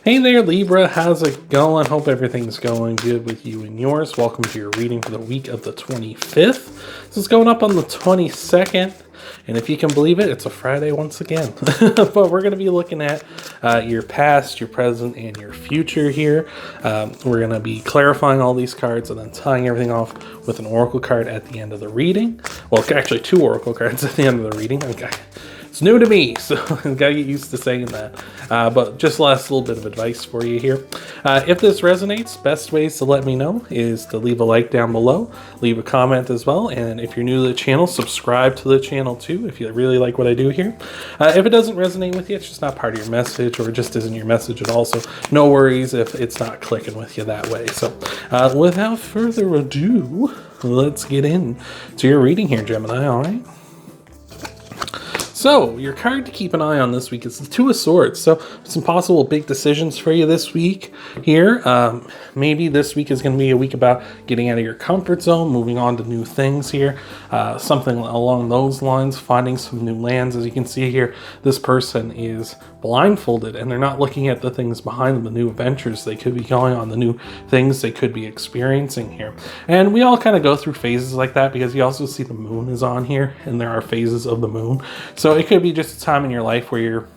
Hey there, Libra. How's it going? Hope everything's going good with you and yours. Welcome to your reading for the week of the 25th. This is going up on the 22nd. And if you can believe it, it's a Friday once again. But we're going to be looking at your past, your present, and your future here. We're going to be clarifying all these cards and then tying everything off with an oracle card at the end of the reading. Well, actually, 2 oracle cards at the end of the reading. Okay. It's new to me, so I've got to get used to saying that. But just last little bit of advice for you here. If this resonates, best ways to let me know is to leave a like down below, leave a comment as well, and if you're new to the channel, subscribe to the channel too if you really like what I do here. If it doesn't resonate with you, it's just not part of your message or it just isn't your message at all, so no worries if it's not clicking with you that way. So without further ado, let's get in to your reading here, Gemini, all right? So, your card to keep an eye on this week is the Two of Swords. So, some possible big decisions for you this week here. Maybe this week is going to be a week about getting out of your comfort zone, moving on to new things here. Something along those lines, finding some new lands. As you can see here, this person is blindfolded and they're not looking at the things behind them, the new adventures they could be going on, the new things they could be experiencing here. And we all kind of go through phases like that because you also see the moon is on here and there are phases of the moon. So it could be just a time in your life where you're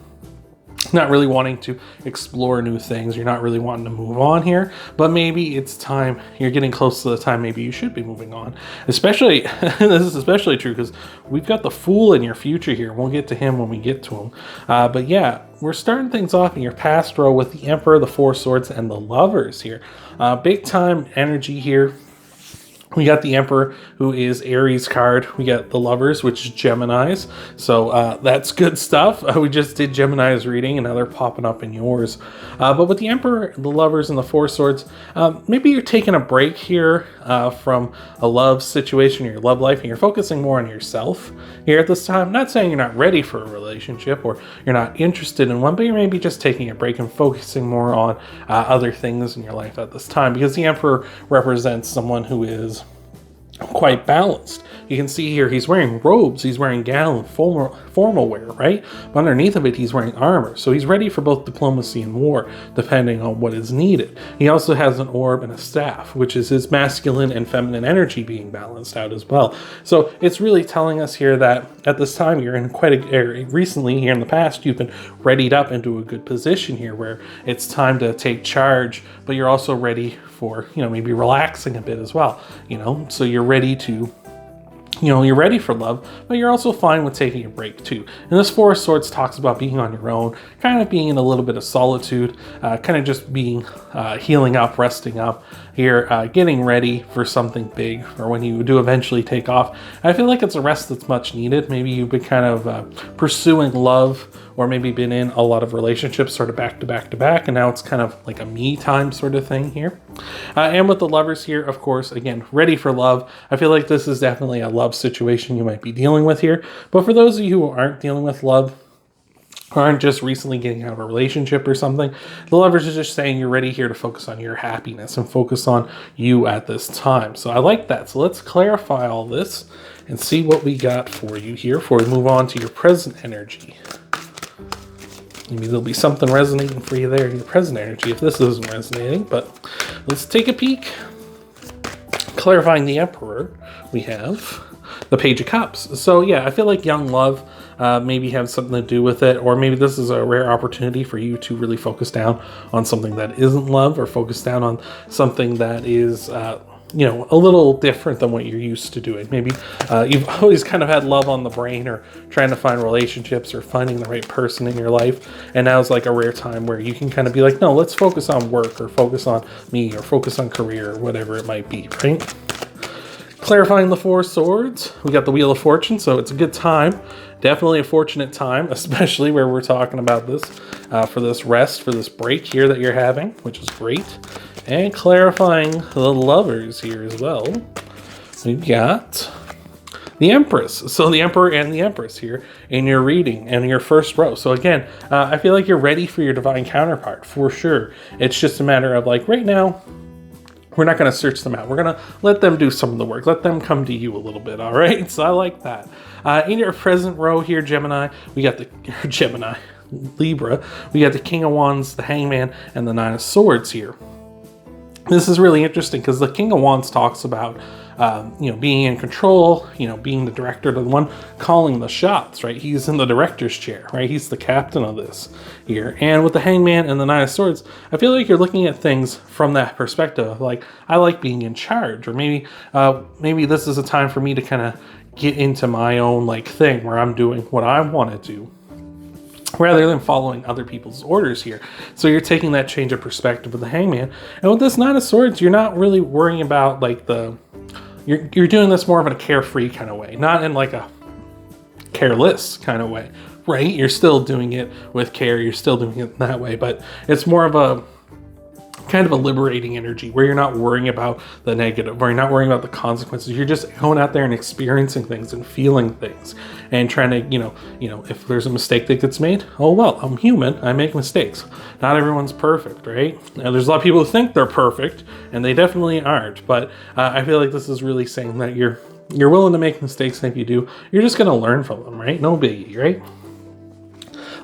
not really wanting to explore new things. You're not really wanting to move on here, but maybe it's time, you're getting close to the time maybe you should be moving on. Especially, this is especially true because we've got the Fool in your future here. We'll get to him when we get to him. But yeah, we're starting things off in your past row with the Emperor, the Four Swords, and the Lovers here. Big time energy here. We got the Emperor, who is Aries card. We got the Lovers, which is Gemini's. So that's good stuff. We just did Gemini's reading, and now they're popping up in yours. But with the Emperor, the Lovers, and the Four Swords, maybe you're taking a break here from a love situation or your love life, and you're focusing more on yourself here at this time. Not saying you're not ready for a relationship or you're not interested in one, but you're maybe just taking a break and focusing more on other things in your life at this time, because the Emperor represents someone who is quite balanced. You can see here he's wearing robes, he's wearing gala, formal wear, right? But underneath of it, he's wearing armor. So he's ready for both diplomacy and war, depending on what is needed. He also has an orb and a staff, which is his masculine and feminine energy being balanced out as well. So it's really telling us here that at this time, you're in quite a, recently here in the past, you've been readied up into a good position here where it's time to take charge, but you're also ready for, maybe relaxing a bit as well, so you're ready to, you're ready for love, but you're also fine with taking a break too. And this Four of Swords talks about being on your own, kind of being in a little bit of solitude, kind of just being healing up, resting up here, getting ready for something big, or when you do eventually take off. I feel like it's a rest that's much needed. Maybe you've been kind of pursuing love, or maybe been in a lot of relationships sort of back to back to back, and now it's kind of like a me time sort of thing here. And with the Lovers here, of course, again, ready for love. I feel like this is definitely a love situation you might be dealing with here. But for those of you who aren't dealing with love, or aren't just recently getting out of a relationship or something, the Lovers is just saying you're ready here to focus on your happiness and focus on you at this time. So I like that. So let's clarify all this and see what we got for you here before we move on to your present energy. Maybe there'll be something resonating for you there in your present energy if this isn't resonating, but let's take a peek. Clarifying the Emperor, we have the Page of Cups. So yeah, I feel like young love maybe has something to do with it, or maybe this is a rare opportunity for you to really focus down on something that isn't love, or focus down on something that is a little different than what you're used to doing. Maybe you've always kind of had love on the brain, or trying to find relationships, or finding the right person in your life. And now it's like a rare time where you can kind of be like, no, let's focus on work, or focus on me, or focus on career, or whatever it might be, right? Clarifying the Four Swords, we got the Wheel of Fortune, so it's a good time. Definitely a fortunate time, especially where we're talking about this, for this rest, for this break here that you're having, which is great. And clarifying the Lovers here as well, we've got the Empress. So the Emperor and the Empress here in your reading and your first row. So again, I feel like you're ready for your divine counterpart for sure. It's just a matter of like right now, we're not going to search them out. We're going to let them do some of the work. Let them come to you a little bit, all right? So I like that. In your present row here, Gemini, we got the Gemini. Libra, we got the King of Wands, the Hangman, and the Nine of Swords here. This is really interesting because the King of Wands talks about, being in control, being the director, the one calling the shots, right? He's in the director's chair, right? He's the captain of this here. And with the Hangman and the Nine of Swords, I feel like you're looking at things from that perspective. Like, I like being in charge, or maybe this is a time for me to kind of get into my own thing where I'm doing what I want to do, rather than following other people's orders here. So you're taking that change of perspective with the Hangman. And with this Nine of Swords, you're not really worrying about you're doing this more of a carefree kind of way, not in a careless kind of way, right? You're still doing it with care, you're still doing it that way, but it's more of a kind of a liberating energy where you're not worrying about the negative, or you're not worrying about the consequences. You're just going out there and experiencing things and feeling things and trying to, if there's a mistake that gets made, oh well, I'm human, I make mistakes. Not everyone's perfect, right? Now, there's a lot of people who think they're perfect, and they definitely aren't, but I feel like this is really saying that you're willing to make mistakes, and if you do, you're just going to learn from them, right? No biggie, right?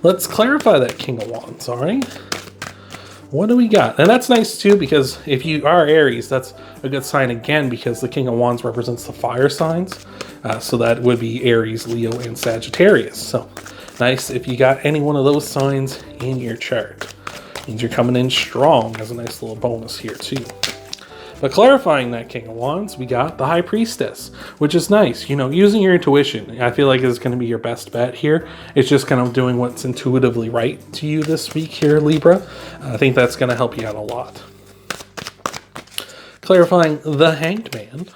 Let's clarify that King of Wands, all right? What do we got? And that's nice too, because if you are Aries, that's a good sign again, because the King of Wands represents the fire signs. So that would be Aries, Leo, and Sagittarius. So nice if you got any one of those signs in your chart. Means you're coming in strong as a nice little bonus here too. But clarifying that King of Wands, we got the High Priestess, which is nice. Using your intuition, I feel like is going to be your best bet here. It's just kind of doing what's intuitively right to you this week here, Libra. I think that's going to help you out a lot. Clarifying the Hanged Man,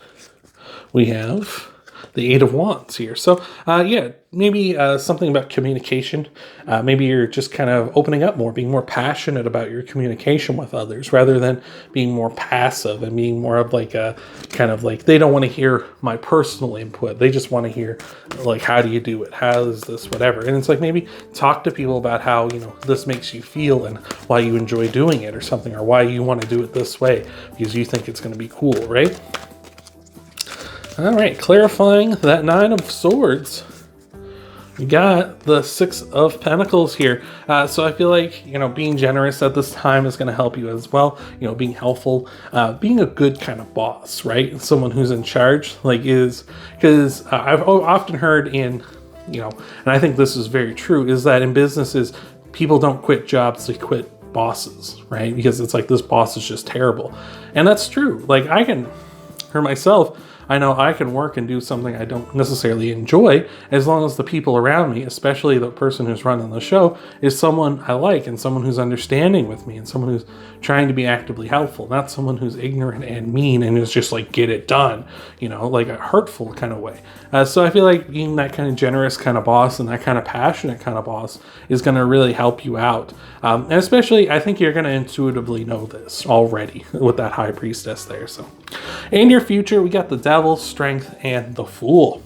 we have the Eight of Wands here. So, maybe something about communication. Maybe you're just kind of opening up more, being more passionate about your communication with others, rather than being more passive and being more of they don't want to hear my personal input. They just want to hear, how do you do it? How is this, whatever. And it's maybe talk to people about how, this makes you feel and why you enjoy doing it or something, or why you want to do it this way because you think it's going to be cool, right? All right, clarifying that Nine of Swords, we got the Six of Pentacles here. So I feel like, being generous at this time is going to help you as well. Being helpful, being a good kind of boss, right? Someone who's in charge, because I've often heard and I think this is very true, is that in businesses, people don't quit jobs, they quit bosses, right? Because it's this boss is just terrible. And that's true. I can, for myself, I know I can work and do something I don't necessarily enjoy, as long as the people around me, especially the person who's running the show, is someone I like and someone who's understanding with me and someone who's trying to be actively helpful, not someone who's ignorant and mean and is just get it done, a hurtful kind of way. So I feel like being that kind of generous kind of boss and that kind of passionate kind of boss is going to really help you out. And especially, I think you're going to intuitively know this already with that High Priestess there. So in your future, we got the Devil, Strength, and the Fool.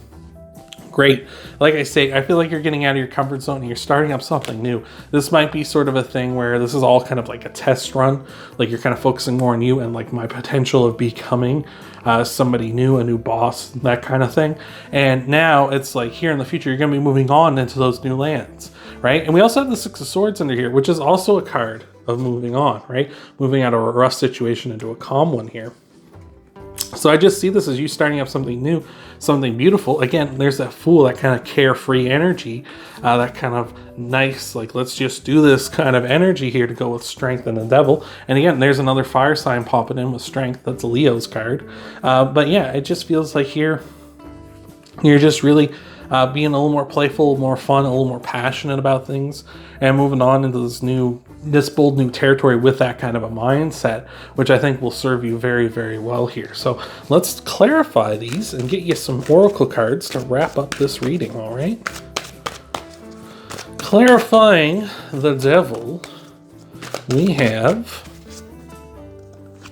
Great. Like I say, I feel like you're getting out of your comfort zone and you're starting up something new. This might be sort of a thing where this is all kind of a test run. You're kind of focusing more on you and my potential of becoming somebody new, a new boss, that kind of thing. And now it's here in the future, you're going to be moving on into those new lands, right? And we also have the Six of Swords under here, which is also a card of moving on, right? Moving out of a rough situation into a calm one here. So I just see this as you starting up something new, something beautiful. Again, there's that Fool, that kind of carefree energy, that kind of nice, let's just do this kind of energy here to go with Strength and the Devil. And again, there's another fire sign popping in with Strength. That's a Leo's card. But yeah, it just feels like here, you're just really being a little more playful, more fun, a little more passionate about things, and moving on into this bold new territory with that kind of a mindset, which I think will serve you very, very well here. So let's clarify these and get you some oracle cards to wrap up this reading, all right? Clarifying the Devil, we have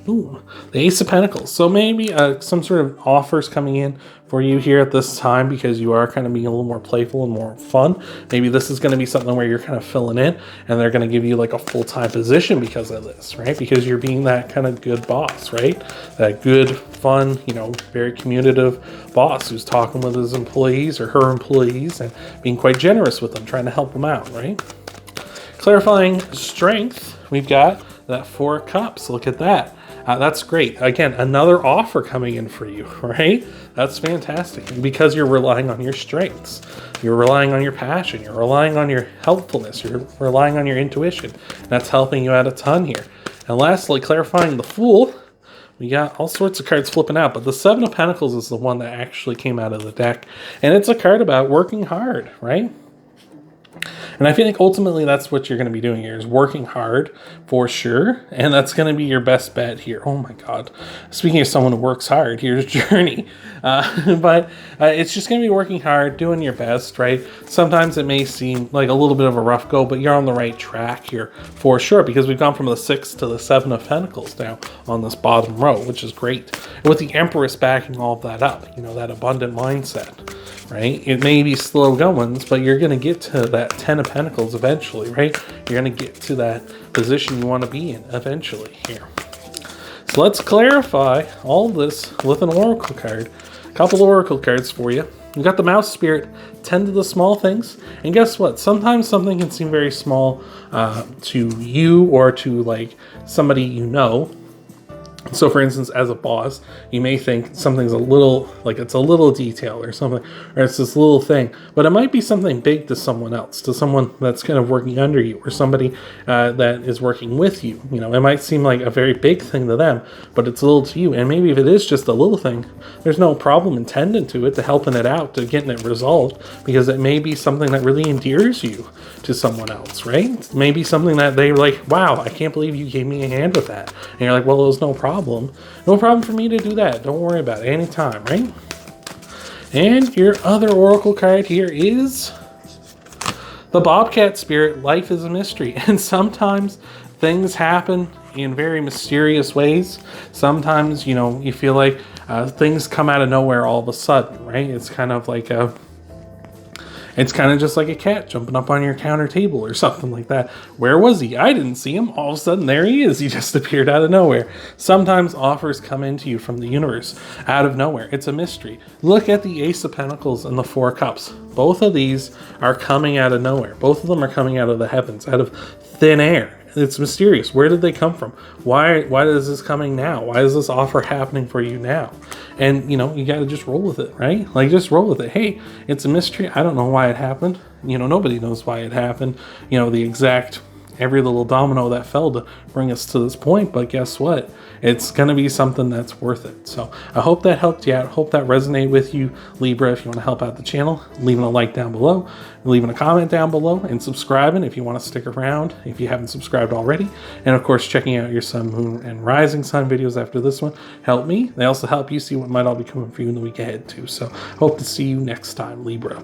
the Ace of Pentacles. So maybe some sort of offers coming in for you here at this time, because you are kind of being a little more playful and more fun. Maybe this is going to be something where you're kind of filling in and they're going to give you a full-time position because of this, right? Because you're being that kind of good boss, right? That good, fun, very communicative boss who's talking with his employees or her employees and being quite generous with them, trying to help them out, right? Clarifying strength, we've got that 4 of Cups. Look at that. That's great. Again, another offer coming in for you, right? That's fantastic because you're relying on your strengths. You're relying on your passion. You're relying on your helpfulness. You're relying on your intuition. That's helping you out a ton here. And lastly, clarifying the Fool. We got all sorts of cards flipping out, but the 7 of Pentacles is the one that actually came out of the deck. And it's a card about working hard, right? And I feel like ultimately that's what you're going to be doing here is working hard for sure. And that's going to be your best bet here. Oh my God. Speaking of someone who works hard, here's Journey. But it's just going to be working hard, doing your best, right? Sometimes it may seem like a little bit of a rough go, but you're on the right track here for sure, because we've gone from the 6 to the 7 of Pentacles now on this bottom row, which is great. And with the Empress backing all of that up, you know, that abundant mindset. Right? It may be slow goings, but you're going to get to that 10 of Pentacles eventually, right? You're going to get to that position you want to be in eventually here. So let's clarify all this with an oracle card. A couple oracle cards for you. You've got the Mouse Spirit, tend to the small things. And guess what? Sometimes something can seem very small to you or to like somebody you know. So for instance, as a boss, you may think something's a little, like it's a little detail or something, or it's this little thing, but it might be something big to someone else, to someone that's kind of working under you or somebody that is working with you. You know, it might seem like a very big thing to them, but it's a little to you. And maybe if it is just a little thing, there's no problem in tending to it, to helping it out, to getting it resolved, because it may be something that really endears you to someone else, right? Maybe something that they're like, wow, I can't believe you gave me a hand with that. And you're like, well, there's no problem. No problem for me to do that. Don't worry about it. Anytime, right? And your other oracle card here is the Bobcat Spirit. Life is a mystery. And sometimes things happen in very mysterious ways. Sometimes, you know, you feel like things come out of nowhere all of a sudden, right? It's kind of like a... It's kind of just like a cat jumping up on your counter table or something like that. Where was he? I didn't see him. All of a sudden, there he is. He just appeared out of nowhere. Sometimes offers come into you from the universe out of nowhere. It's a mystery. Look at the Ace of Pentacles and the 4 of Cups. Both of these are coming out of nowhere. Both of them are coming out of the heavens, out of thin air. It's mysterious. Where did they come from? Why is this coming now? Why is this offer happening for you now? And, you know, you got to just roll with it, right? Like, just roll with it. Hey, it's a mystery. I don't know why it happened. You know, nobody knows why it happened. You know, the exact, every little domino that fell to bring us to this point. But guess what? It's going to be something that's worth it. So I hope that helped you out. Hope that resonated with you, Libra. If you want to help out the channel, leaving a like down below, leaving a comment down below, and subscribing if you want to stick around, if you haven't subscribed already. And of course, checking out your sun, moon, and rising sign videos after this one help me. They also help you see what might all be coming for you in the week ahead too. So hope to see you next time, Libra.